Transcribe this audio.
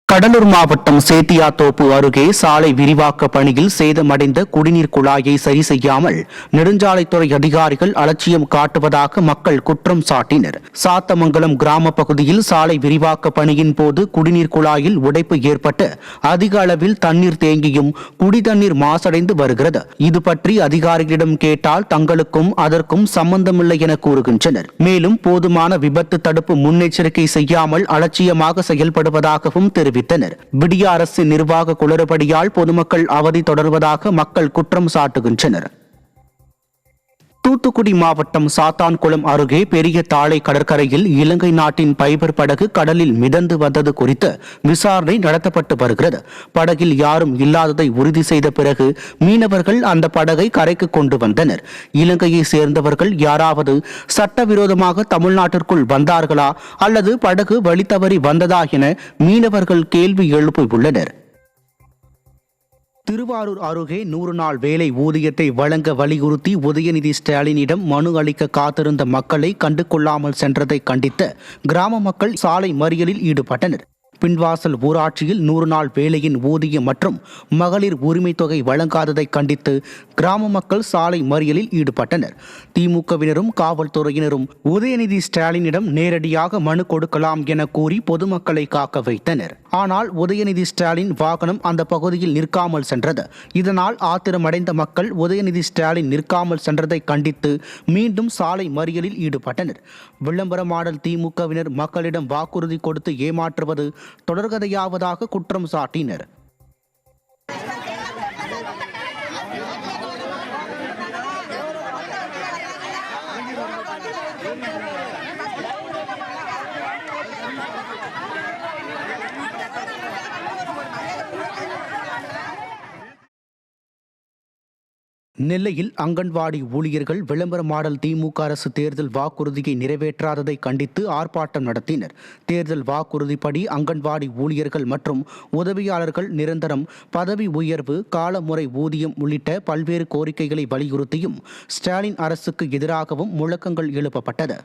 கடலூர் மாவட்டம் சேத்தியாத்தோப்பு அருகே சாலை விரிவாக்க பணியில் சேதமடைந்த குடிநீர் குழாயை சரி செய்யாமல் நெடுஞ்சாலைத்துறை அதிகாரிகள் அலட்சியம் காட்டுவதாக மக்கள் குற்றம் சாட்டினர். சாத்தமங்கலம் கிராம பகுதியில் சாலை விரிவாக்க பணியின் போது குடிநீர் குழாயில் உடைப்பு ஏற்பட்டு அதிக அளவில் தண்ணீர் தேங்கியும் குடிதண்ணீர் மாசடைந்து வருகிறது. இது பற்றி அதிகாரிகளிடம் கேட்டால் தங்களுக்கும் அதற்கும் சம்பந்தமில்லை என கூறுகின்றனர். மேலும் போதுமான விபத்து தடுப்பு முன்னெச்சரிக்கை செய்யாமல் அலட்சியமாக செயல்படுவதாகவும் தெரிவித்தனர். விடிய அரசு நிர்வாக குளறுபடியால் பொதுமக்கள் அவதி தொடர்வதாக மக்கள் குற்றம் சாட்டுகின்றனர். தூத்துக்குடி மாவட்டம் சாத்தான்குளம் அருகே பெரிய தாழை கடற்கரையில் இலங்கை நாட்டின் பைபர் படகு கடலில் மிதந்து வந்தது குறித்து விசாரணை நடத்தப்பட்டு வருகிறது. படகில் யாரும் இல்லாததை உறுதி செய்த பிறகு மீனவர்கள் அந்த படகை கரைக்கு கொண்டு வந்தனர். இலங்கையை சேர்ந்தவர்கள் யாராவது சட்டவிரோதமாக தமிழ்நாட்டிற்குள் வந்தார்களா அல்லது படகு வழி தவறி வந்ததா என மீனவர்கள் கேள்வி எழுப்பியுள்ளனர். திருவாரூர் அருகே 100 நாள் வேலை ஊதியத்தை வழங்க வலியுறுத்தி உதயநிதி ஸ்டாலினிடம் மனு அளிக்க காத்திருந்த மக்களை கண்டுகொள்ளாமல் சென்றதை கண்டித்து கிராம மக்கள் சாலை மறியலில் ஈடுபட்டனர். பின்வாசல் ஊராட்சியில் 100 நாள் வேலையின் ஊதியம் மற்றும் மகளிர் உரிமை தொகை வழங்காததை கண்டித்து கிராம மக்கள் சாலை மறியலில் ஈடுபட்டனர். திமுகவினரும் காவல்துறையினரும் உதயநிதி ஸ்டாலினிடம் நேரடியாக மனு கொடுக்கலாம் என கூறி பொதுமக்களை காக்க வைத்தனர். ஆனால் உதயநிதி ஸ்டாலின் வாகனம் அந்த பகுதியில் நிற்காமல் சென்றது. இதனால் ஆத்திரமடைந்த மக்கள் உதயநிதி ஸ்டாலின் நிற்காமல் சென்றதை கண்டித்து மீண்டும் சாலை மறியலில் ஈடுபட்டனர். விளம்பரமாடல் திமுகவினர் மக்களிடம் வாக்குறுதி கொடுத்து ஏமாற்றுவது தொடர்கதையாவதாக குற்றம் சாட்டினர். நெல்லையில் அங்கன்வாடி ஊழியர்கள் விளம்பர மாடல் திமுக அரசு தேர்தல் வாக்குறுதியை நிறைவேற்றாததை கண்டித்து ஆர்ப்பாட்டம் நடத்தினர். தேர்தல் வாக்குறுதிப்படி அங்கன்வாடி ஊழியர்கள் மற்றும் உதவியாளர்கள் நிரந்தரம் பதவி உயர்வு, காலமுறை ஊதியம் உள்ளிட்ட பல்வேறு கோரிக்கைகளை வலியுறுத்தியும் ஸ்டாலின் அரசுக்கு எதிராகவும் முழக்கங்கள் எழுப்பப்பட்டது.